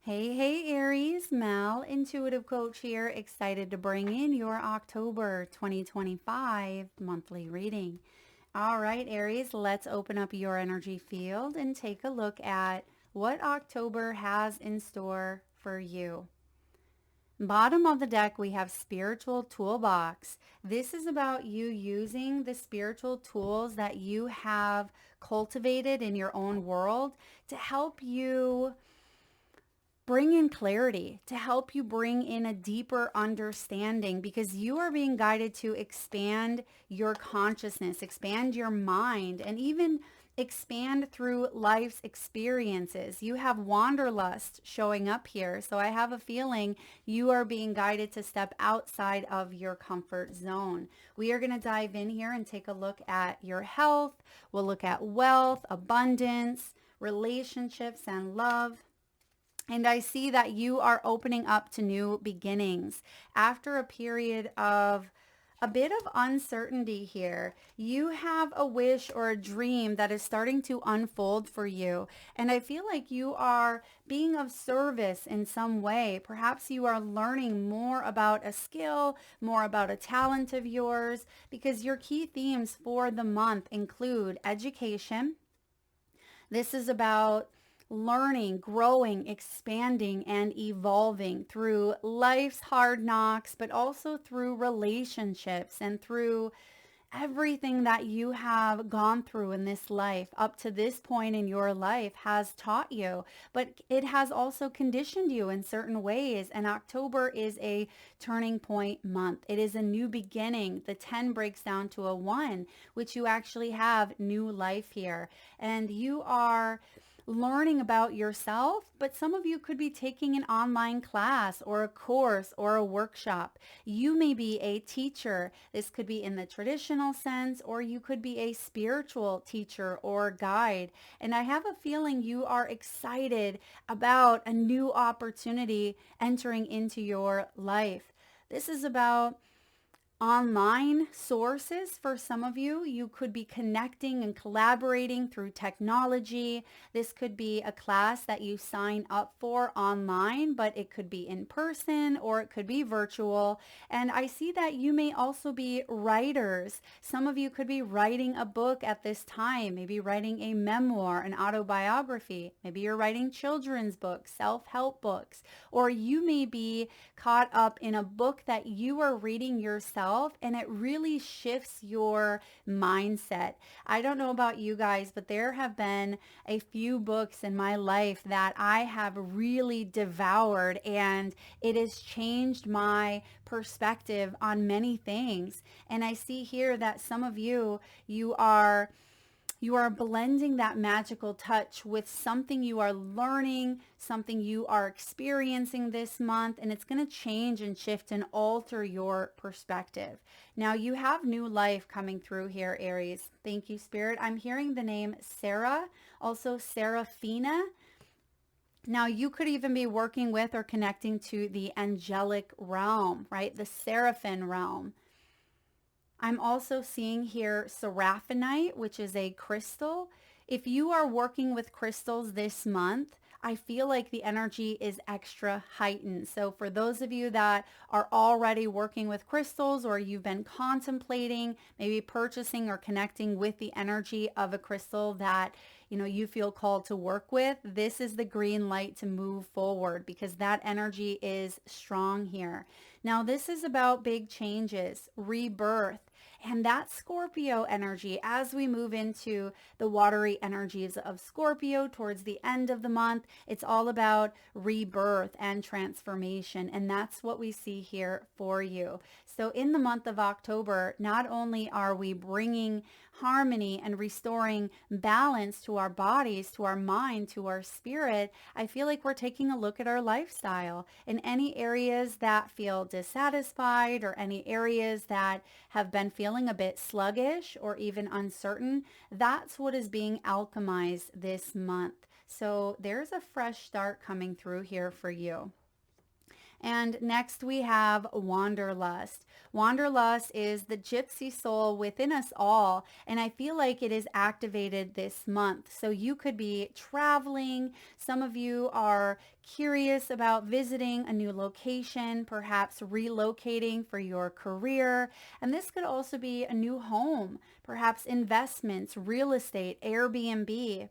Hey, Aries, Mel, Intuitive Coach here, excited to bring in your October 2025 monthly reading. All right, Aries, let's open up your energy field and take a look at what October has in store for you. Bottom of the deck, we have Spiritual Toolbox. This is about you using the spiritual tools that you have cultivated in your own world to help you bring in clarity, to help you bring in a deeper understanding, because you are being guided to expand your consciousness, expand your mind, and even expand through life's experiences. You have Wanderlust showing up here. So I have a feeling you are being guided to step outside of your comfort zone. We are going to dive in here and take a look at your health. We'll look at wealth, abundance, relationships, and love. And I see that you are opening up to new beginnings. After a period of a bit of uncertainty here, you have a wish or a dream that is starting to unfold for you. And I feel like you are being of service in some way. Perhaps you are learning more about a skill, more about a talent of yours, because your key themes for the month include education. This is about learning, growing, expanding, and evolving through life's hard knocks, but also through relationships and through everything that you have gone through in this life up to this point in your life has taught you, but it has also conditioned you in certain ways. And October is a turning point month. It is a new beginning. The 10 breaks down to a 1, which you actually have new life here. And you are learning about yourself, but some of you could be taking an online class or a course or a workshop. You may be a teacher. This could be in the traditional sense, or you could be a spiritual teacher or guide. And I have a feeling you are excited about a new opportunity entering into your life. This is about online sources for some of you. You could be connecting and collaborating through technology. This could be a class that you sign up for online, but it could be in person or it could be virtual. And I see that you may also be writers. Some of you could be writing a book at this time, maybe writing a memoir, an autobiography. Maybe you're writing children's books, self-help books, or you may be caught up in a book that you are reading yourself and it really shifts your mindset. I don't know about you guys, but there have been a few books in my life that I have really devoured, and it has changed my perspective on many things. And I see here that some of you, you are blending that magical touch with something you are learning, something you are experiencing this month, and it's going to change and shift and alter your perspective. Now, you have new life coming through here, Aries. Thank you, Spirit. I'm hearing the name Sarah, also Seraphina. Now, you could even be working with or connecting to the angelic realm, right? The seraphim realm. I'm also seeing here seraphonite, which is a crystal. If you are working with crystals this month, I feel like the energy is extra heightened. So for those of you that are already working with crystals, or you've been contemplating maybe purchasing or connecting with the energy of a crystal that you feel called to work with, this is the green light to move forward, because that energy is strong here. Now, this is about big changes, rebirth, and that Scorpio energy as we move into the watery energies of Scorpio towards the end of the month. It's all about rebirth and transformation, and that's what we see here for you. So in the month of October, not only are we bringing harmony and restoring balance to our bodies, to our mind, to our spirit, I feel like we're taking a look at our lifestyle in any areas that feel dissatisfied, or any areas that have been feeling a bit sluggish or even uncertain. That's what is being alchemized this month. So there's a fresh start coming through here for you. And next we have Wanderlust. Wanderlust is the gypsy soul within us all, and I feel like it is activated this month. So you could be traveling. Some of you are curious about visiting a new location, perhaps relocating for your career. And this could also be a new home, perhaps investments, real estate, Airbnb.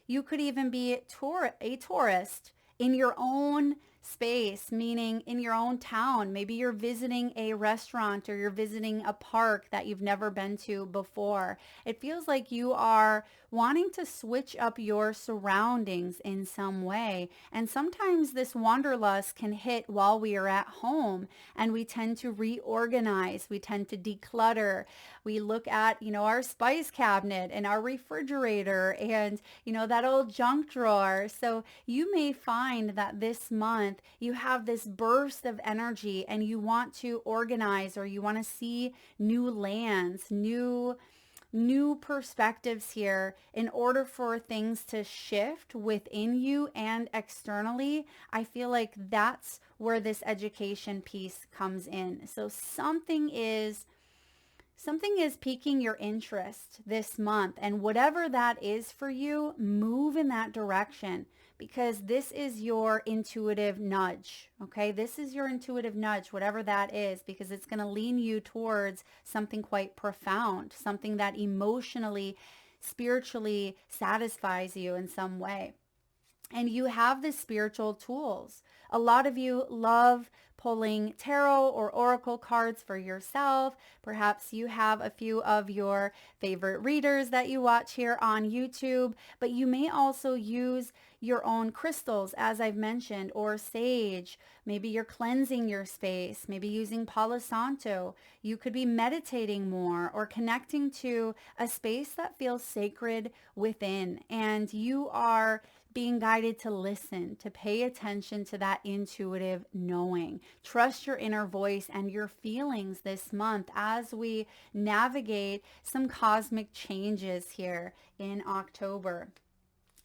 You could even be a tourist in your own space, meaning in your own town. Maybe you're visiting a restaurant or you're visiting a park that you've never been to before. It feels like you are wanting to switch up your surroundings in some way. And sometimes this wanderlust can hit while we are at home and we tend to reorganize. We tend to declutter. We look at, our spice cabinet and our refrigerator and, that old junk drawer. So you may find that this month you have this burst of energy and you want to organize or you want to see new lands, new perspectives here in order for things to shift within you and externally. I feel like that's where this education piece comes in. So something is piquing your interest this month, and whatever that is for you, move in that direction, because this is your intuitive nudge. Okay, this is your intuitive nudge, whatever that is, because it's going to lean you towards something quite profound, something that emotionally, spiritually satisfies you in some way. And you have the spiritual tools. A lot of you love pulling tarot or oracle cards for yourself. Perhaps you have a few of your favorite readers that you watch here on YouTube, but you may also use your own crystals, as I've mentioned, or sage. Maybe you're cleansing your space, maybe using Palo Santo. You could be meditating more or connecting to a space that feels sacred within, and you are being guided to listen, to pay attention to that intuitive knowing. Trust your inner voice and your feelings this month as we navigate some cosmic changes here in October.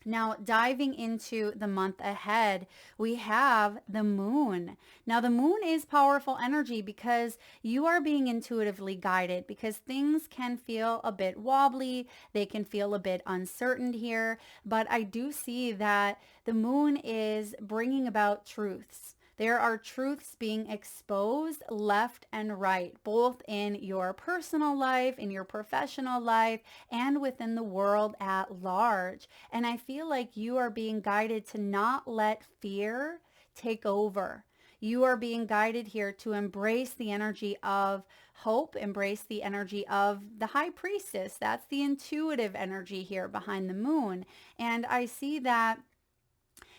Now, diving into the month ahead, we have the moon. Now, the moon is powerful energy because you are being intuitively guided, because things can feel a bit wobbly. They can feel a bit uncertain here, but I do see that the moon is bringing about truths. There are truths being exposed left and right, both in your personal life, in your professional life, and within the world at large. And I feel like you are being guided to not let fear take over. You are being guided here to embrace the energy of hope, embrace the energy of the high priestess. That's the intuitive energy here behind the moon. And I see that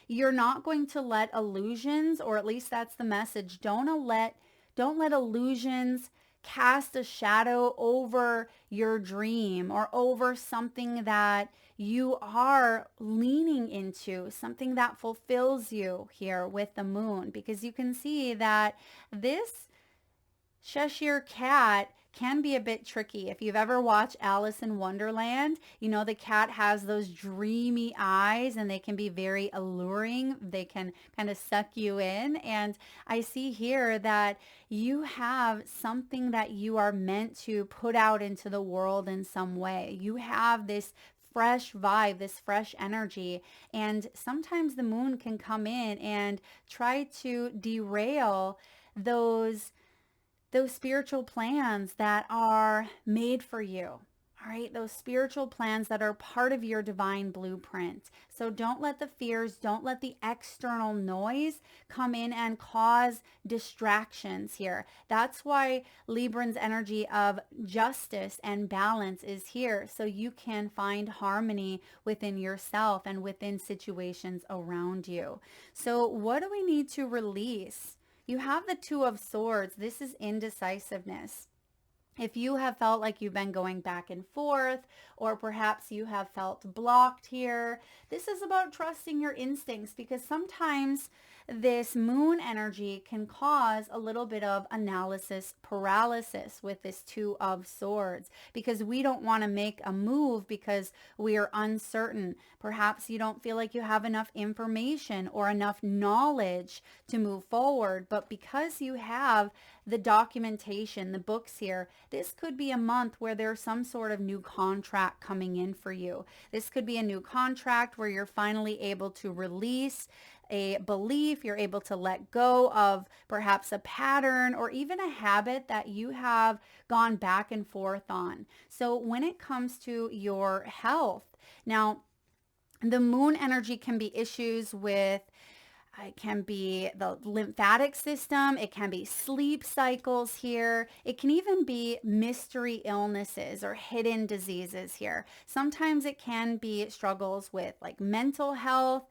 you're not going to let illusions, or at least that's the message, don't let illusions cast a shadow over your dream or over something that you are leaning into, something that fulfills you here with the moon, because you can see that this Cheshire cat can be a bit tricky. If you've ever watched Alice in Wonderland, the cat has those dreamy eyes and they can be very alluring. They can kind of suck you in. And I see here that you have something that you are meant to put out into the world in some way. You have this fresh vibe, this fresh energy. And sometimes the moon can come in and try to derail those spiritual plans that are made for you. All right, those spiritual plans that are part of your divine blueprint. So don't let the fears, don't let the external noise come in and cause distractions here. That's why Libran's energy of justice and balance is here, so you can find harmony within yourself and within situations around you. So what do we need to release? You have the Two of Swords. This is indecisiveness. If you have felt like you've been going back and forth, or perhaps you have felt blocked here, this is about trusting your instincts, because sometimes this moon energy can cause a little bit of analysis paralysis with this Two of Swords, because we don't want to make a move because we are uncertain. Perhaps you don't feel like you have enough information or enough knowledge to move forward, but because you have the documentation, the books here, this could be a month where there's some sort of new contract coming in for you. This could be a new contract where you're finally able to release a belief, you're able to let go of perhaps a pattern or even a habit that you have gone back and forth on. So when it comes to your health, now the moon energy can be issues with, it can be the lymphatic system. It can be sleep cycles here. It can even be mystery illnesses or hidden diseases here. Sometimes it can be struggles with like mental health,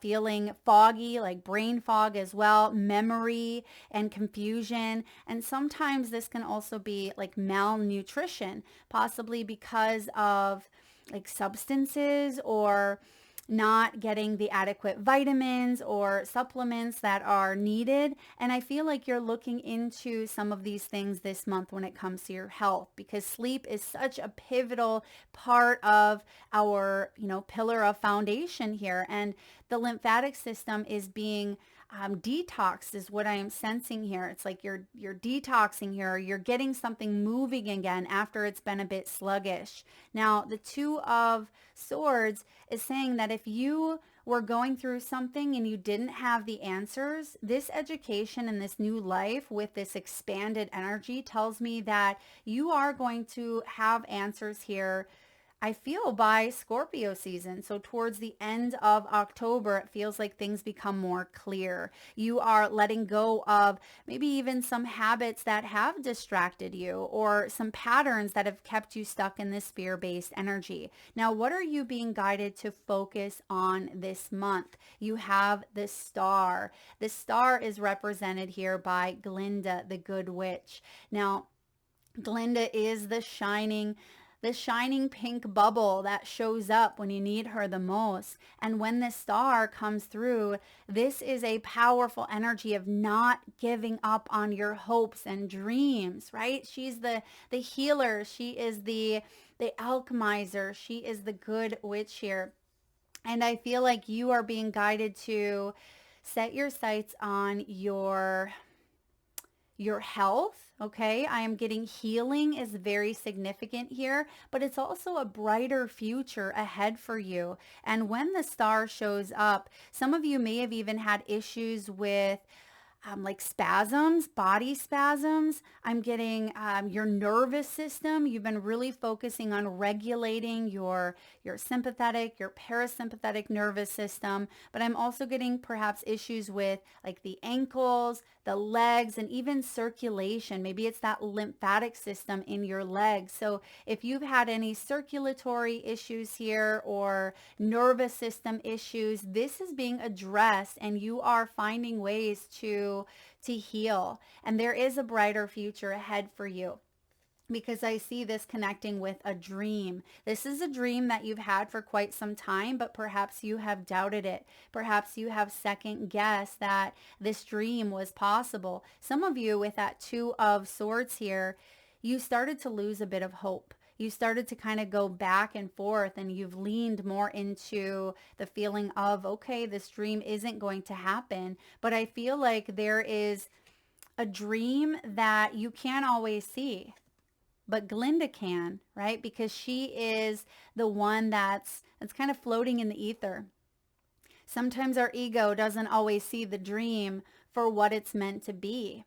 feeling foggy, like brain fog as well, memory and confusion. And sometimes this can also be like malnutrition, possibly because of like substances or not getting the adequate vitamins or supplements that are needed. And I feel like you're looking into some of these things this month when it comes to your health, because sleep is such a pivotal part of our, pillar of foundation here. And the lymphatic system is being detoxed is what I am sensing here. It's like you're detoxing here. You're getting something moving again after it's been a bit sluggish. Now, the Two of Swords is saying that if you were going through something and you didn't have the answers, this education and this new life with this expanded energy tells me that you are going to have answers here, I feel, by Scorpio season. So towards the end of October, it feels like things become more clear. You are letting go of maybe even some habits that have distracted you or some patterns that have kept you stuck in this fear-based energy. Now, what are you being guided to focus on this month? You have the Star. The Star is represented here by Glinda, the Good Witch. Now, Glinda is the shining pink bubble that shows up when you need her the most. And when the star comes through, this is a powerful energy of not giving up on your hopes and dreams, right? She's the healer. She is the alchemizer. She is the good witch here. And I feel like you are being guided to set your sights on your health. Okay, I am getting healing is very significant here, but it's also a brighter future ahead for you. And when the star shows up, some of you may have even had issues with like spasms, body spasms. I'm getting your nervous system. You've been really focusing on regulating your sympathetic, your parasympathetic nervous system. But I'm also getting perhaps issues with like the ankles, the legs, and even circulation. Maybe it's that lymphatic system in your legs. So if you've had any circulatory issues here or nervous system issues, this is being addressed and you are finding ways to heal. And there is a brighter future ahead for you, because I see this connecting with a dream. This is a dream that you've had for quite some time, but perhaps you have doubted it. Perhaps you have second guessed that this dream was possible. Some of you with that Two of Swords here, you started to lose a bit of hope. You started to kind of go back and forth, and you've leaned more into the feeling of, okay, this dream isn't going to happen. But I feel like there is a dream that you can't always see, but Glinda can, right? Because she is the one that's kind of floating in the ether. Sometimes our ego doesn't always see the dream for what it's meant to be.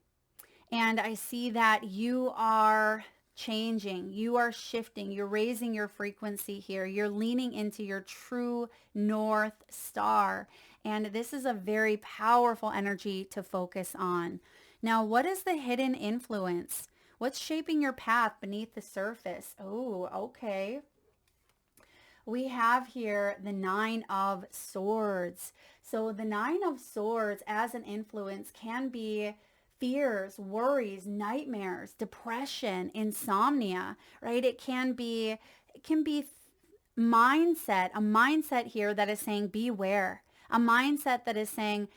And I see that you are changing, you are shifting, you're raising your frequency here, you're leaning into your true North Star. And this is a very powerful energy to focus on. Now, what is the hidden influence? What's shaping your path beneath the surface? Oh, okay. We have here the Nine of Swords. So the Nine of Swords as an influence can be fears, worries, nightmares, depression, insomnia, right? It can be mindset, a mindset here that is saying beware, a mindset that is saying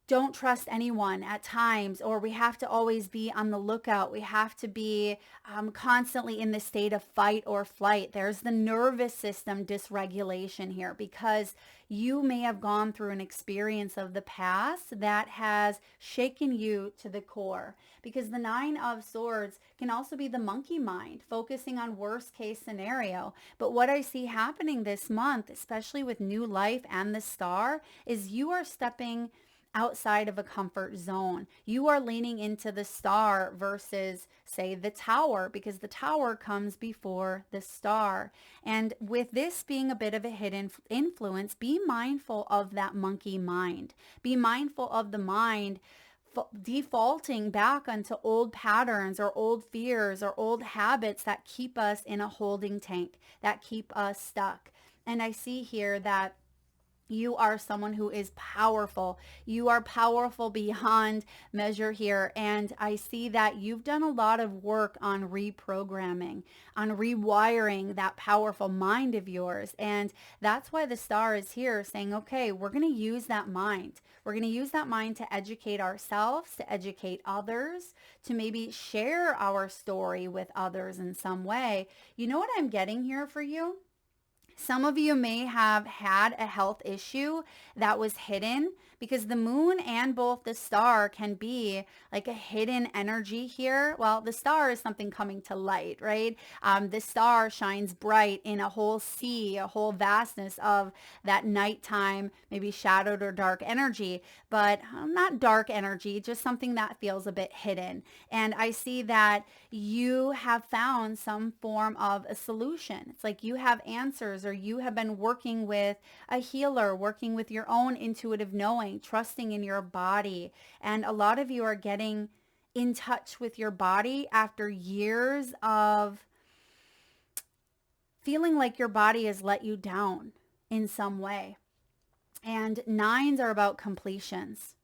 don't trust anyone at times, or we have to always be on the lookout. We have to be constantly in the state of fight or flight. There's the nervous system dysregulation here because you may have gone through an experience of the past that has shaken you to the core. Because the Nine of Swords can also be the monkey mind, focusing on worst case scenario. But what I see happening this month, especially with new life and the star, is you are stepping outside of a comfort zone. You are leaning into the star versus, say, the tower, because the tower comes before the star. And with this being a bit of a hidden influence, be mindful of that monkey mind. Be mindful of the mind defaulting back onto old patterns or old fears or old habits that keep us in a holding tank, that keep us stuck. And I see here that you are someone who is powerful. You are powerful beyond measure here. And I see that you've done a lot of work on reprogramming, on rewiring that powerful mind of yours. And that's why the star is here saying, okay, we're going to use that mind. We're going to use that mind to educate ourselves, to educate others, to maybe share our story with others in some way. You know what I'm getting here for you? Some of you may have had a health issue that was hidden because the moon and both the star can be like a hidden energy here. Well, the star is something coming to light, right? The star shines bright in a whole sea, a whole vastness of that nighttime, maybe shadowed or dark energy, but not dark energy, just something that feels a bit hidden. And I see that you have found some form of a solution. It's like you have answers, or you have been working with a healer, working with your own intuitive knowing, trusting in your body. And a lot of you are getting in touch with your body after years of feeling like your body has let you down in some way. And nines are about completions.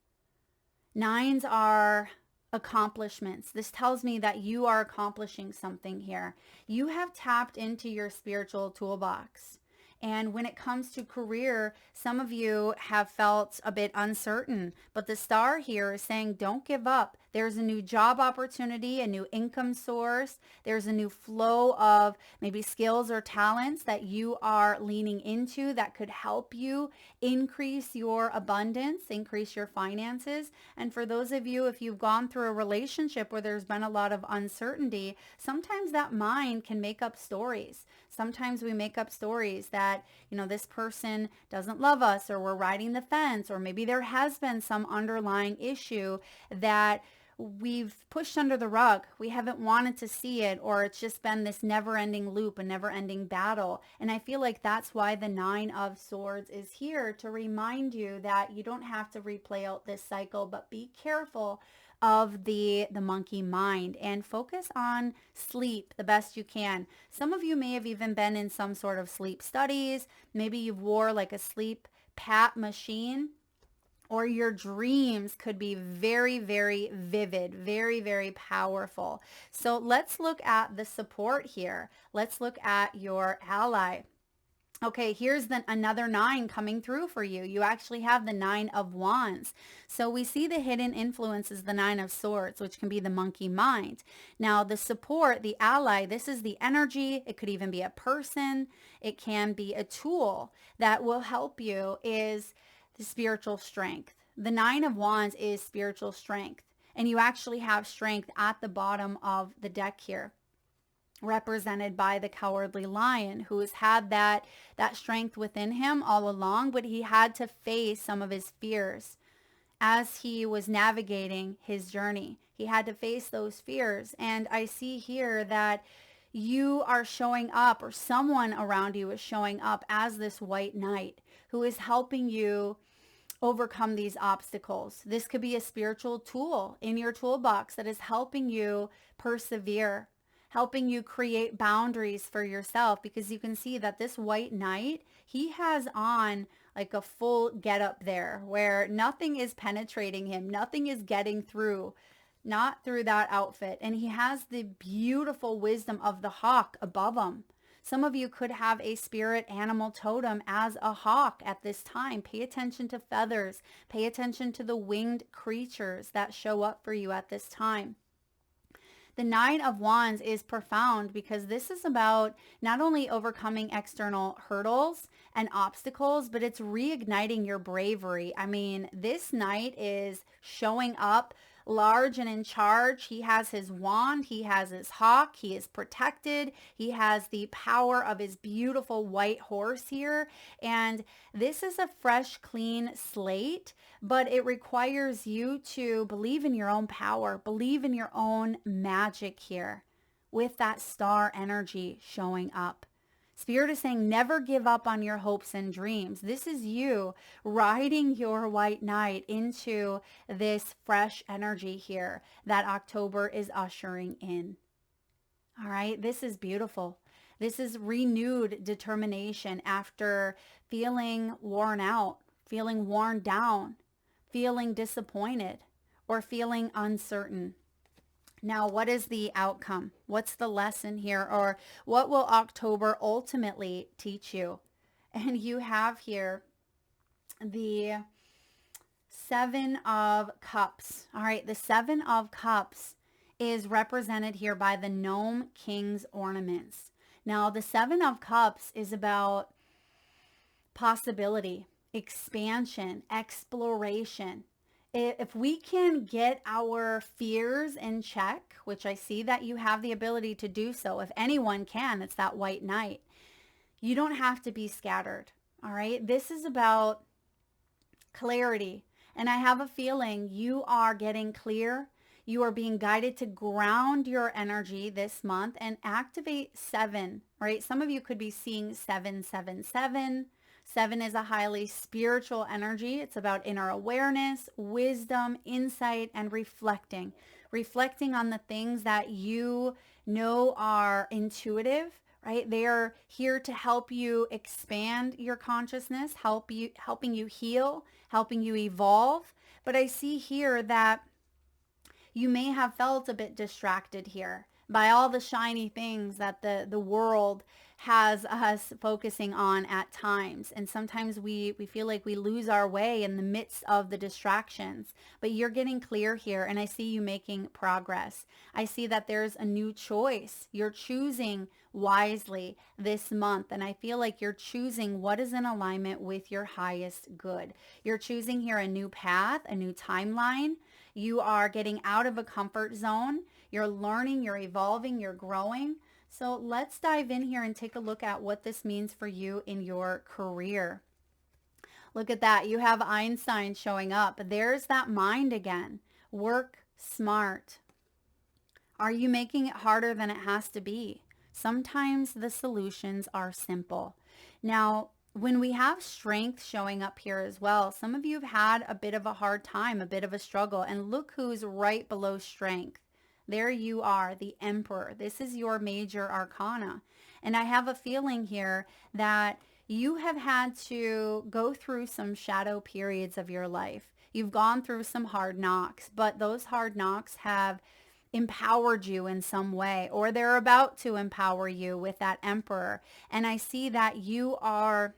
Nines are accomplishments. This tells me that you are accomplishing something here. You have tapped into your spiritual toolbox. And when it comes to career, some of you have felt a bit uncertain, but the star here is saying, don't give up. There's a new job opportunity, a new income source. There's a new flow of maybe skills or talents that you are leaning into that could help you increase your abundance, increase your finances. And for those of you, if you've gone through a relationship where there's been a lot of uncertainty, sometimes that mind can make up stories. Sometimes we make up stories that, this person doesn't love us, or we're riding the fence, or maybe there has been some underlying issue that we've pushed under the rug. We haven't wanted to see it, or it's just been this never-ending loop, a never-ending battle. And I feel like that's why the Nine of Swords is here to remind you that you don't have to replay out this cycle, but be careful of the monkey mind and focus on sleep the best you can. Some of you may have even been in some sort of sleep studies. Maybe you've wore like a sleep pat machine, or your dreams could be very, very vivid, very, very powerful. So let's look at the support here. Let's look at your ally. Okay, here's another nine coming through for you. You actually have the Nine of Wands. So we see the hidden influence is the Nine of Swords, which can be the monkey mind. Now the support, the ally, this is the energy. It could even be a person. It can be a tool that will help you, is the spiritual strength. The Nine of Wands is spiritual strength. And you actually have strength at the bottom of the deck here, represented by the cowardly lion, who has had that strength within him all along, but he had to face some of his fears as he was navigating his journey. He had to face those fears. And I see here that you are showing up, or someone around you is showing up as this white knight who is helping you overcome these obstacles. This could be a spiritual tool in your toolbox that is helping you persevere, helping you create boundaries for yourself, because you can see that this white knight, he has on like a full get up there where nothing is penetrating him, nothing is getting through, not through that outfit. And he has the beautiful wisdom of the hawk above him. Some of you could have a spirit animal totem as a hawk at this time. Pay attention to feathers. Pay attention to the winged creatures that show up for you at this time. The Nine of Wands is profound because this is about not only overcoming external hurdles and obstacles, but it's reigniting your bravery. I mean, this knight is showing up large and in charge. He has his wand, he has his hawk, he is protected, he has the power of his beautiful white horse here. And this is a fresh, clean slate, but it requires you to believe in your own power, believe in your own magic here with that star energy showing up. Spirit is saying never give up on your hopes and dreams. This is you riding your white knight into this fresh energy here that October is ushering in. All right, this is beautiful. This is renewed determination after feeling worn out, feeling worn down, feeling disappointed, or feeling uncertain. Now, what is the outcome? What's the lesson here? Or what will October ultimately teach you? And you have here the Seven of Cups. All right, the Seven of Cups is represented here by the Gnome King's ornaments. Now, the Seven of Cups is about possibility, expansion, exploration. If we can get our fears in check, which I see that you have the ability to do so, if anyone can, it's that white knight. You don't have to be scattered, all right? This is about clarity. And I have a feeling you are getting clear. You are being guided to ground your energy this month and activate 7, right? Some of you could be seeing 777. 7 is a highly spiritual energy. It's about inner awareness, wisdom, insight, and reflecting. Reflecting on the things that you know are intuitive, right? They are here to help you expand your consciousness, helping you heal, helping you evolve. But I see here that you may have felt a bit distracted here by all the shiny things that the world has us focusing on at times. And sometimes we feel like we lose our way in the midst of the distractions. But you're getting clear here, and I see you making progress. I see that there's a new choice. You're choosing wisely this month, and I feel like you're choosing what is in alignment with your highest good. You're choosing here a new path, a new timeline. You are getting out of a comfort zone. You're learning, you're evolving, you're growing. So let's dive in here and take a look at what this means for you in your career. Look at that. You have Einstein showing up. There's that mind again. Work smart. Are you making it harder than it has to be? Sometimes the solutions are simple. Now, when we have strength showing up here as well, some of you have had a bit of a hard time, a bit of a struggle, and look who's right below strength. There you are, the Emperor. This is your major arcana. And I have a feeling here that you have had to go through some shadow periods of your life. You've gone through some hard knocks, but those hard knocks have empowered you in some way, or they're about to empower you with that Emperor. And I see that you are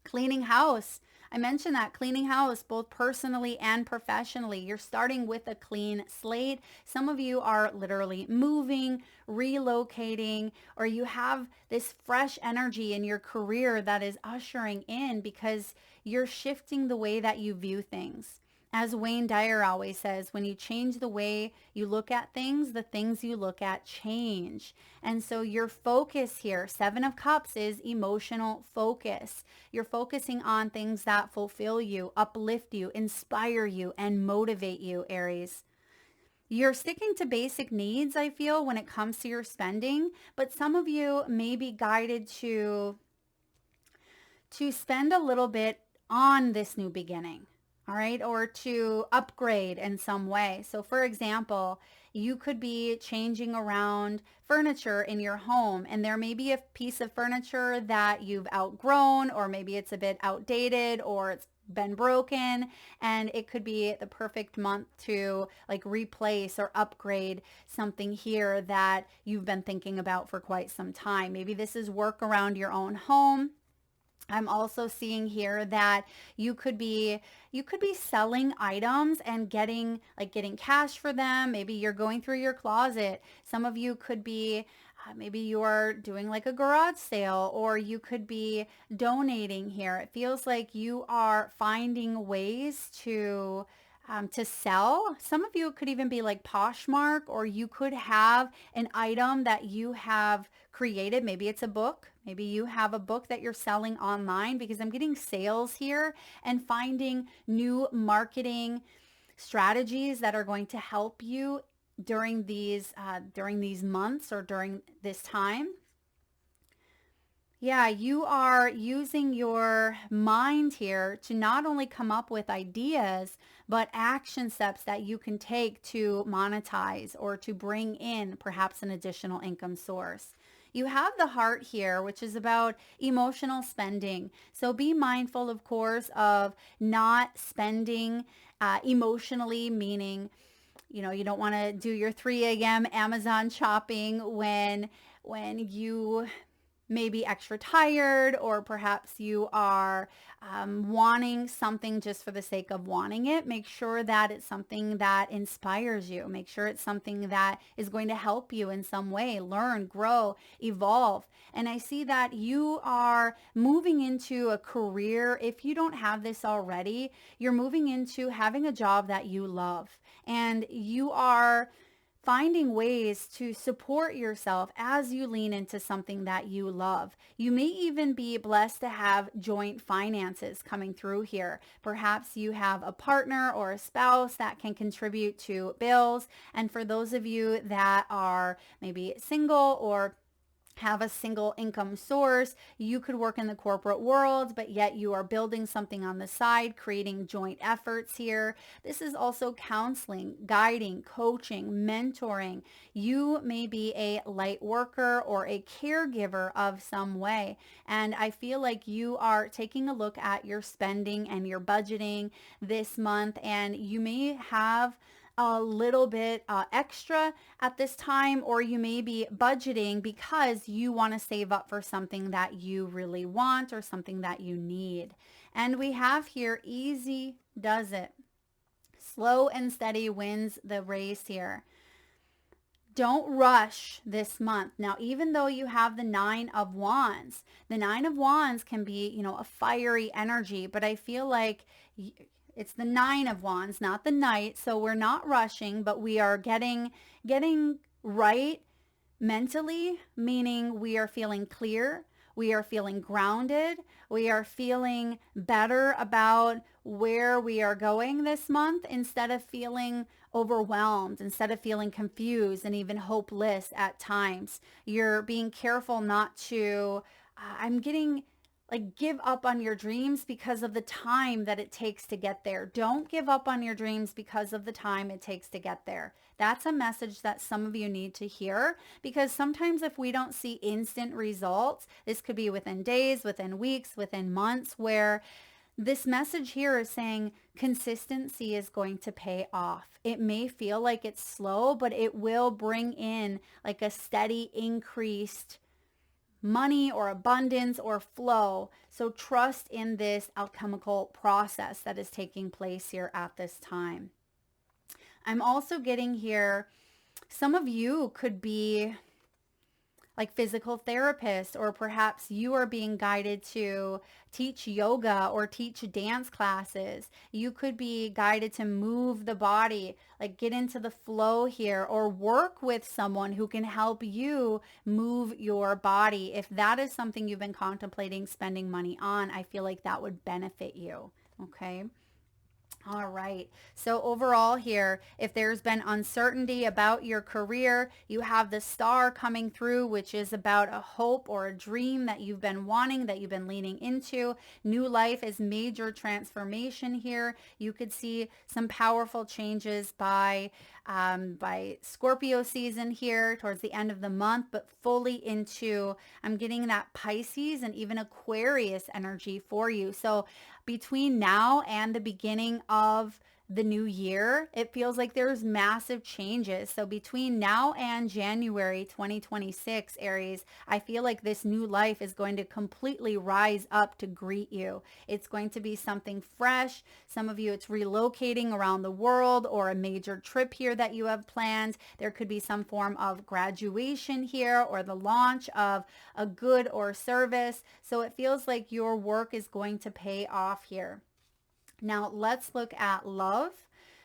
cleaning house. I mentioned that, cleaning house, both personally and professionally. You're starting with a clean slate. Some of you are literally moving, relocating, or you have this fresh energy in your career that is ushering in because you're shifting the way that you view things. As Wayne Dyer always says, when you change the way you look at things, the things you look at change. And so your focus here, 7 of Cups, is emotional focus. You're focusing on things that fulfill you, uplift you, inspire you, and motivate you, Aries. You're sticking to basic needs, I feel, when it comes to your spending, but some of you may be guided to spend a little bit on this new beginning. all right, or to upgrade in some way. So, for example, you could be changing around furniture in your home, and there may be a piece of furniture that you've outgrown, or maybe it's a bit outdated, or it's been broken, and it could be the perfect month to like replace or upgrade something here that you've been thinking about for quite some time. Maybe this is work around your own home. I'm also seeing here that you could be selling items and getting cash for them. Maybe you're going through your closet. Some of you could be maybe you're doing like a garage sale, or you could be donating here. It feels like you are finding ways to sell. Some of you could even be like Poshmark, or you could have an item that you have created. Maybe it's a book. Maybe you have a book that you're selling online, because I'm getting sales here and finding new marketing strategies that are going to help you during these months or during this time. Yeah, you are using your mind here to not only come up with ideas, but action steps that you can take to monetize or to bring in perhaps an additional income source. You have the heart here, which is about emotional spending. So be mindful, of course, of not spending emotionally, meaning, you don't want to do your 3 a.m. Amazon shopping when you may be extra tired, or perhaps you are wanting something just for the sake of wanting it. Make sure that it's something that inspires you. Make sure it's something that is going to help you in some way, learn, grow, evolve. And I see that you are moving into a career. If you don't have this already, you're moving into having a job that you love, and you are finding ways to support yourself as you lean into something that you love. You may even be blessed to have joint finances coming through here. Perhaps you have a partner or a spouse that can contribute to bills. And for those of you that are maybe single or have a single income source, you could work in the corporate world, but yet you are building something on the side, creating joint efforts here. This is also counseling, guiding, coaching, mentoring. You may be a light worker or a caregiver of some way. And I feel like you are taking a look at your spending and your budgeting this month, and you may have a little bit extra at this time, or you may be budgeting because you want to save up for something that you really want or something that you need. And we have here, easy does it. Slow and steady wins the race here. Don't rush this month. Now, even though you have the 9 of Wands, the 9 of Wands can be, a fiery energy, but I feel like it's the 9 of Wands, not the Knight. So we're not rushing, but we are getting right mentally, meaning we are feeling clear. We are feeling grounded. We are feeling better about where we are going this month, instead of feeling overwhelmed, instead of feeling confused and even hopeless at times. You're being careful not to, I'm getting like, give up on your dreams because of the time that it takes to get there. Don't give up on your dreams because of the time it takes to get there. That's a message that some of you need to hear, because sometimes if we don't see instant results, this could be within days, within weeks, within months, where this message here is saying consistency is going to pay off. It may feel like it's slow, but it will bring in like a steady increased money or abundance or flow. So trust in this alchemical process that is taking place here at this time. I'm also getting here, some of you could be like physical therapists, or perhaps you are being guided to teach yoga or teach dance classes. You could be guided to move the body, like get into the flow here, or work with someone who can help you move your body. If that is something you've been contemplating spending money on, I feel like that would benefit you. Okay. All right. So overall here, if there's been uncertainty about your career, you have the star coming through, which is about a hope or a dream that you've been wanting, that you've been leaning into. New life is major transformation here. You could see some powerful changes by Scorpio season here towards the end of the month, but fully into, I'm getting that Pisces and even Aquarius energy for you. So between now and the beginning of the new year, it feels like there's massive changes. So between now and January 2026, Aries, I feel like this new life is going to completely rise up to greet you. It's going to be something fresh. Some of you, it's relocating around the world or a major trip here that you have planned. There could be some form of graduation here or the launch of a good or service. So it feels like your work is going to pay off here. Now let's look at love.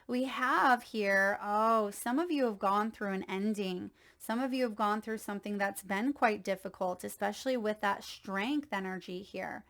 We have here, oh, some of you have gone through an ending. Some of you have gone through something that's been quite difficult, especially with that strength energy here.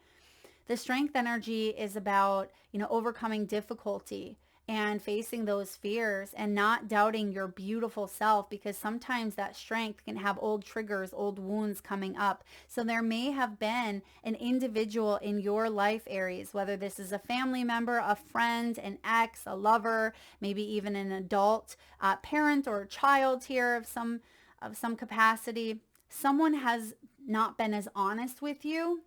The strength energy is about, overcoming difficulty and facing those fears and not doubting your beautiful self, because sometimes that strength can have old triggers, old wounds coming up. So there may have been an individual in your life, Aries, whether this is a family member, a friend, an ex, a lover, maybe even an adult parent or a child here of some capacity. Someone has not been as honest with you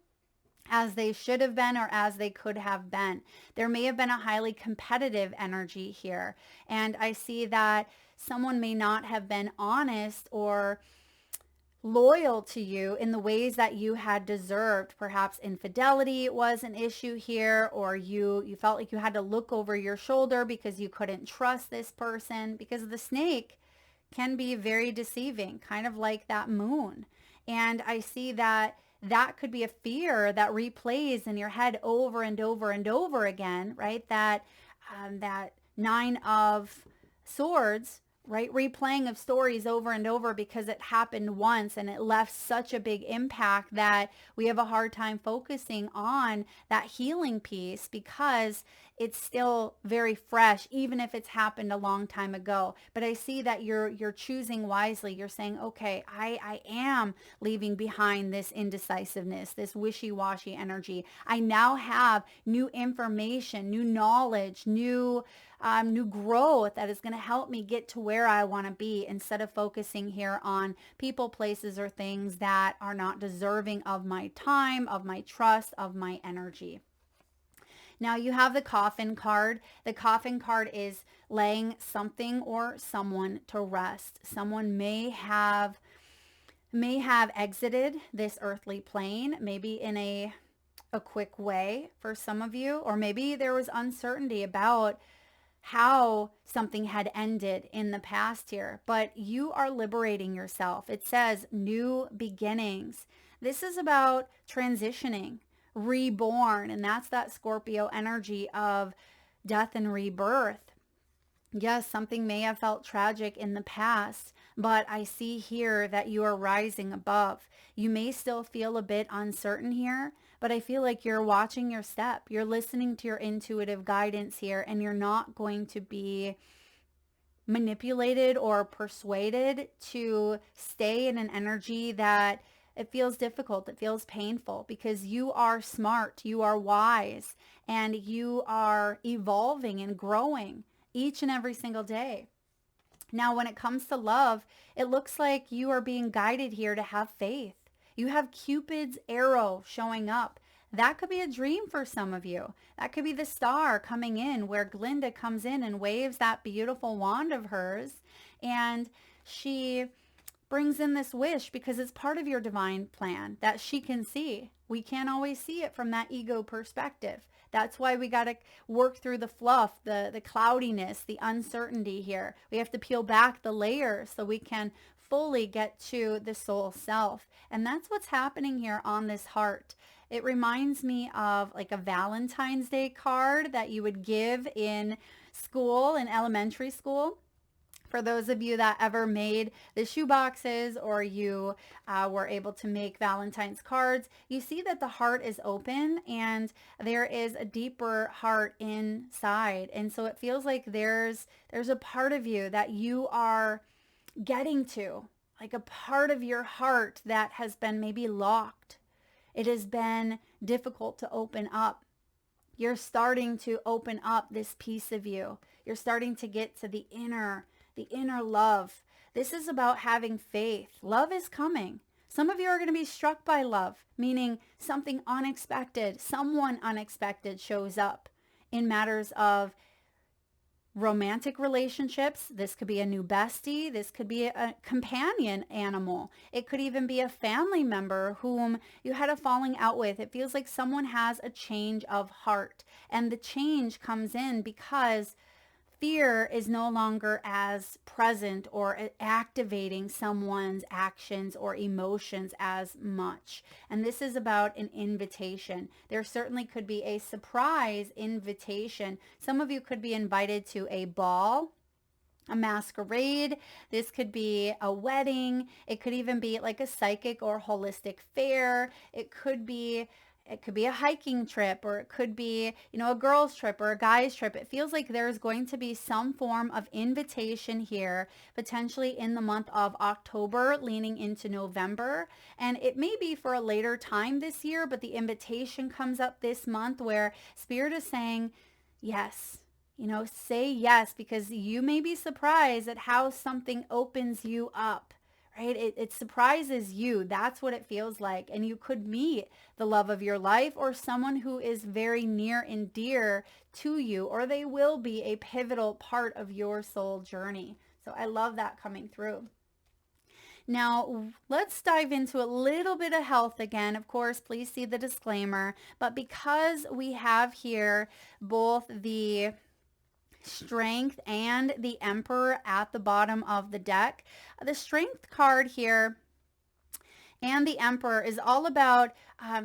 as they should have been or as they could have been. There may have been a highly competitive energy here. And I see that someone may not have been honest or loyal to you in the ways that you had deserved. Perhaps infidelity was an issue here, or you felt like you had to look over your shoulder because you couldn't trust this person, because the snake can be very deceiving, kind of like that moon. And I see that that could be a fear that replays in your head over and over and over again, right? That nine of swords, right? Replaying of stories over and over because it happened once and it left such a big impact that we have a hard time focusing on that healing piece because it's still very fresh, even if it's happened a long time ago. But I see that you're choosing wisely. You're saying, okay, I am leaving behind this indecisiveness, this wishy-washy energy. I now have new information, new knowledge, new growth that is going to help me get to where I want to be, instead of focusing here on people, places, or things that are not deserving of my time, of my trust, of my energy. Now you have the coffin card. The coffin card is laying something or someone to rest. Someone may have exited this earthly plane, maybe in a quick way for some of you, or maybe there was uncertainty about how something had ended in the past here, but you are liberating yourself. It says new beginnings. This is about transitioning, reborn, and that's that Scorpio energy of death and rebirth. Yes, something may have felt tragic in the past, but I see here that you are rising above. You may still feel a bit uncertain here, but I feel like you're watching your step. You're listening to your intuitive guidance here, and you're not going to be manipulated or persuaded to stay in an energy that it feels difficult, it feels painful, because you are smart, you are wise, and you are evolving and growing each and every single day. Now, when it comes to love, it looks like you are being guided here to have faith. You have Cupid's arrow showing up. That could be a dream for some of you. That could be the star coming in, where Glinda comes in and waves that beautiful wand of hers, and she brings in this wish because it's part of your divine plan that she can see. We can't always see it from that ego perspective. That's why we got to work through the fluff, the cloudiness, the uncertainty here. We have to peel back the layers so we can fully get to the soul self. And that's what's happening here on this heart. It reminds me of like a Valentine's Day card that you would give in school, in elementary school, For those of you that ever made the shoe boxes, or you were able to make Valentine's cards, you see that the heart is open and there is a deeper heart inside. And so it feels like there's a part of you that you are getting to, like a part of your heart that has been maybe locked. It has been difficult to open up. You're starting to open up this piece of you. You're starting to get to the inner love. This is about having faith. Love is coming. Some of you are going to be struck by love, meaning something unexpected, someone unexpected shows up in matters of romantic relationships. This could be a new bestie. This could be a companion animal. It could even be a family member whom you had a falling out with. It feels like someone has a change of heart, and the change comes in because fear is no longer as present or activating someone's actions or emotions as much. And this is about an invitation. There certainly could be a surprise invitation. Some of you could be invited to a ball, a masquerade. This could be a wedding. It could even be like a psychic or holistic fair. It could be a hiking trip, or it could be, a girl's trip or a guy's trip. It feels like there's going to be some form of invitation here, potentially in the month of October, leaning into November. And it may be for a later time this year, but the invitation comes up this month where Spirit is saying, yes, say yes, because you may be surprised at how something opens you up. Right? It surprises you. That's what it feels like. And you could meet the love of your life, or someone who is very near and dear to you, or they will be a pivotal part of your soul journey. So I love that coming through. Now, let's dive into a little bit of health again. Of course, please see the disclaimer. But because we have here both the Strength and the Emperor at the bottom of the deck, the Strength card here and the Emperor is all about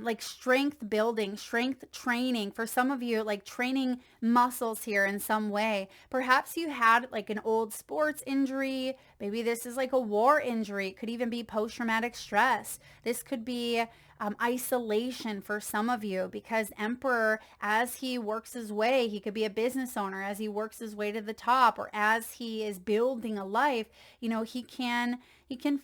like strength building, strength training. For some of you, like training muscles here in some way. Perhaps you had like an old sports injury. Maybe this is like a war injury. It could even be post-traumatic stress. This could be isolation for some of you, because Emperor, as he works his way, he could be a business owner, as he works his way to the top, or as he is building a life, he can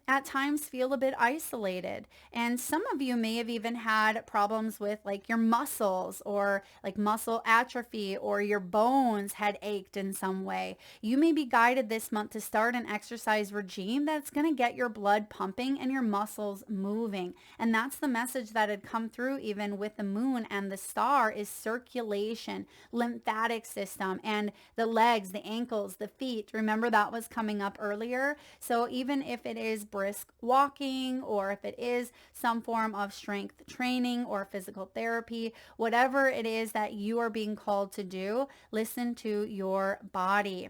at times feel a bit isolated. And some of you may have even had problems with like your muscles, or like muscle atrophy, or your bones had ached in some way. You may be guided this month to start an exercise regime that's going to get your blood pumping and your muscles moving. And that's the message that had come through even with the moon and the star, is circulation, lymphatic system, and the legs, the ankles, the feet. Remember that was coming up earlier. So even if it is brisk walking, or if it is some form of strength training or physical therapy, whatever it is that you are being called to do, listen to your body.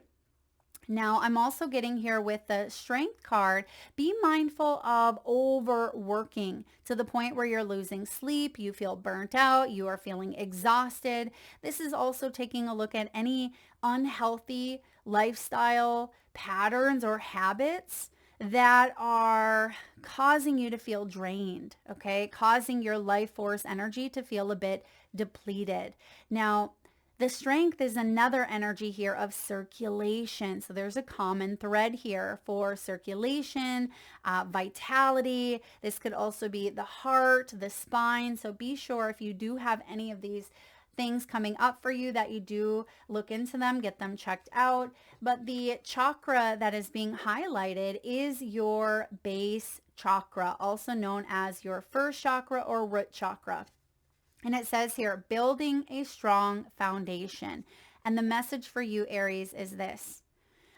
Now, I'm also getting here with the Strength card, be mindful of overworking to the point where you're losing sleep, you feel burnt out, you are feeling exhausted. This is also taking a look at any unhealthy lifestyle patterns or habits that are causing you to feel drained, okay? Causing your life force energy to feel a bit depleted. Now, the Strength is another energy here of circulation. So there's a common thread here for circulation, vitality. This could also be the heart, the spine. So be sure, if you do have any of these things coming up for you, that you do look into them, get them checked out. But the chakra that is being highlighted is your base chakra, also known as your first chakra or root chakra. And it says here, building a strong foundation. And the message for you, Aries, is this: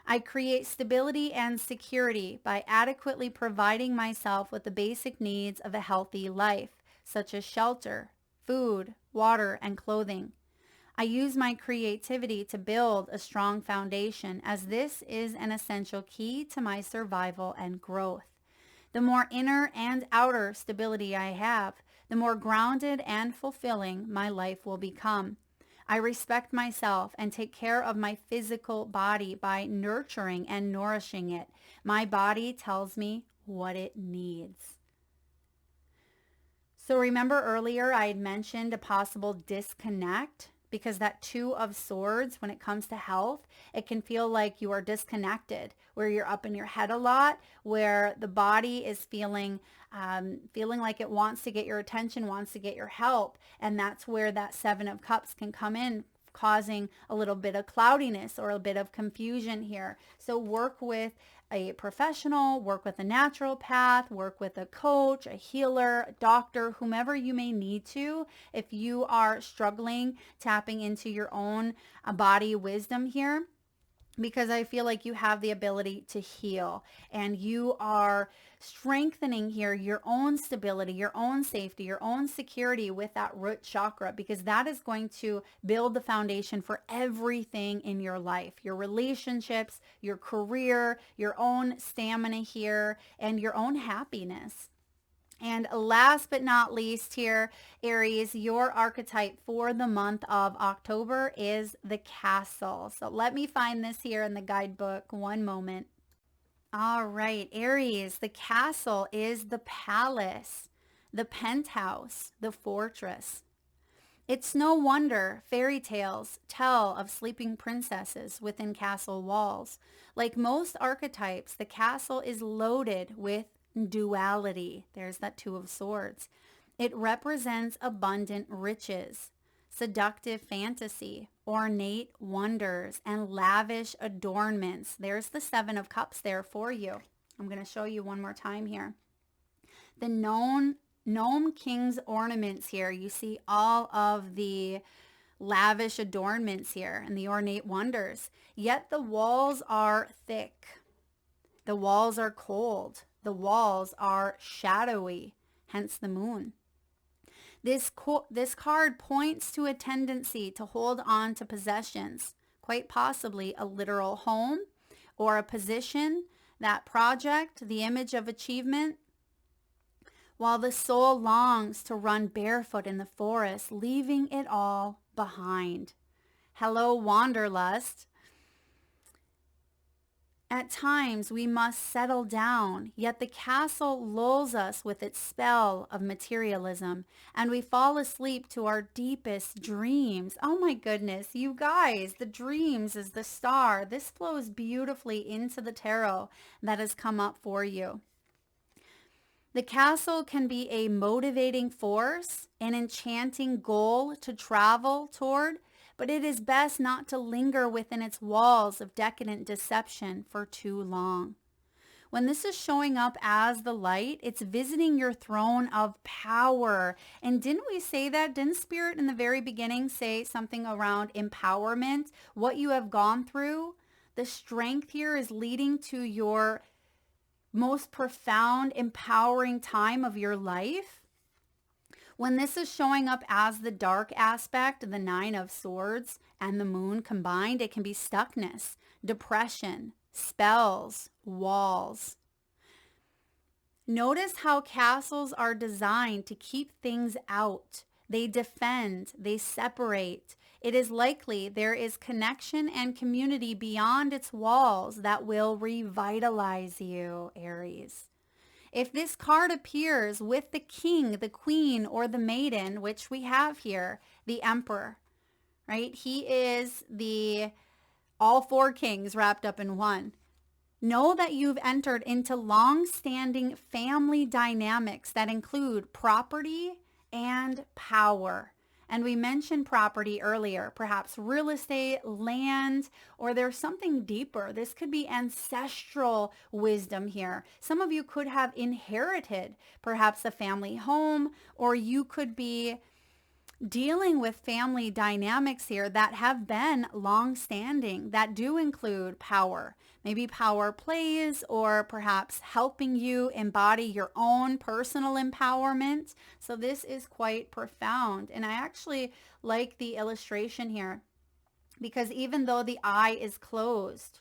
I create stability and security by adequately providing myself with the basic needs of a healthy life, such as shelter, food, water, and clothing. I use my creativity to build a strong foundation, as this is an essential key to my survival and growth. The more inner and outer stability I have, the more grounded and fulfilling my life will become. I respect myself and take care of my physical body by nurturing and nourishing it. My body tells me what it needs. So remember earlier I had mentioned a possible disconnect, because that Two of Swords, when it comes to health, it can feel like you are disconnected, where you're up in your head a lot, where the body is feeling like it wants to get your attention, wants to get your help. And that's where that Seven of Cups can come in, causing a little bit of cloudiness or a bit of confusion here. So work with a professional, work with a naturopath, work with a coach, a healer, a doctor, whomever you may need to. If you are struggling tapping into your own body wisdom here, because I feel like you have the ability to heal, and you are strengthening here your own stability, your own safety, your own security with that root chakra, because that is going to build the foundation for everything in your life, your relationships, your career, your own stamina here, and your own happiness. And last but not least here, Aries, your archetype for the month of October is the Castle. So let me find this here in the guidebook. One moment. All right, Aries, the Castle is the palace, the penthouse, the fortress. It's no wonder fairy tales tell of sleeping princesses within castle walls. Like most archetypes, the castle is loaded with duality. There's that Two of Swords. It represents abundant riches, seductive fantasy, ornate wonders, and lavish adornments. There's the Seven of Cups there for you. I'm going to show you one more time here. The Gnome King's ornaments here. You see all of the lavish adornments here and the ornate wonders. Yet the walls are thick. The walls are cold. The walls are shadowy, hence the moon. This card points to a tendency to hold on to possessions, quite possibly a literal home or a position, that project, the image of achievement, while the soul longs to run barefoot in the forest, leaving it all behind. Hello, Wanderlust. At times we must settle down, yet the castle lulls us with its spell of materialism, and we fall asleep to our deepest dreams. Oh my goodness, you guys, the dreams is the star. This flows beautifully into the tarot that has come up for you. The castle can be a motivating force, an enchanting goal to travel toward, but it is best not to linger within its walls of decadent deception for too long. When this is showing up as the light, it's visiting your throne of power. And didn't we say that? Didn't Spirit in the very beginning say something around empowerment? What you have gone through, the strength here is leading to your most profound, empowering time of your life. When this is showing up as the dark aspect, the Nine of Swords and the moon combined, it can be stuckness, depression, spells, walls. Notice how castles are designed to keep things out. They defend, they separate. It is likely there is connection and community beyond its walls that will revitalize you, Aries. If this card appears with the king, the queen, or the maiden, which we have here, the emperor, right? He is all four kings wrapped up in one. Know that you've entered into long-standing family dynamics that include property and power. And we mentioned property earlier, perhaps real estate, land, or there's something deeper. This could be ancestral wisdom here. Some of you could have inherited perhaps a family home, or you could be dealing with family dynamics here that have been long-standing, that do include power. Maybe power plays, or perhaps helping you embody your own personal empowerment. So this is quite profound. And I actually like the illustration here, because even though the eye is closed,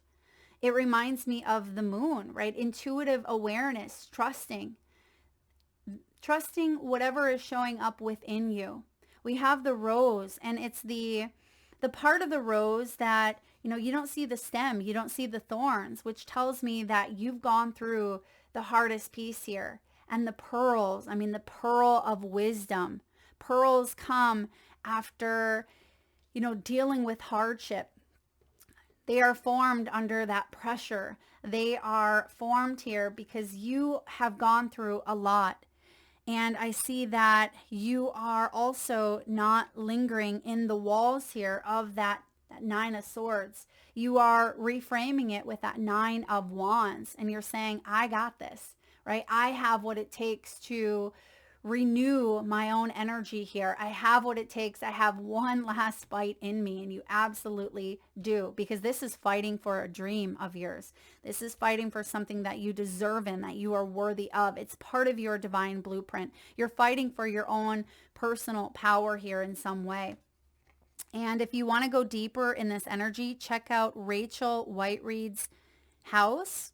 it reminds me of the moon, right? Intuitive awareness, trusting whatever is showing up within you. We have the rose, and it's the the part of the rose that, you don't see the stem, you don't see the thorns, which tells me that you've gone through the hardest piece here. And the pearls, the pearl of wisdom. Pearls come after, dealing with hardship. They are formed under that pressure. They are formed here because you have gone through a lot. And I see that you are also not lingering in the walls here of that Nine of Swords. You are reframing it with that Nine of Wands. And you're saying, I got this, right? I have what it takes to renew my own energy here. I have what it takes. I have one last fight in me, and you absolutely do, because this is fighting for a dream of yours. This is fighting for something that you deserve and that you are worthy of. It's part of your divine blueprint. You're fighting for your own personal power here in some way. And if you want to go deeper in this energy, check out Rachel Whiteread's house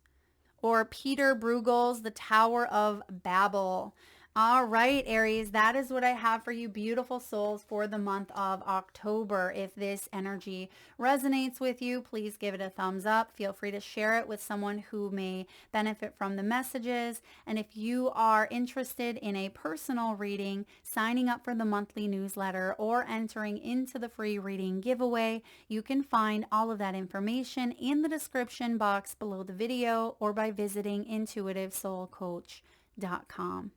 or Peter Bruegel's The Tower of Babel. All right, Aries, that is what I have for you, beautiful souls, for the month of October. If this energy resonates with you, please give it a thumbs up. Feel free to share it with someone who may benefit from the messages. And if you are interested in a personal reading, signing up for the monthly newsletter, or entering into the free reading giveaway, you can find all of that information in the description box below the video or by visiting intuitivesoulcoach.com.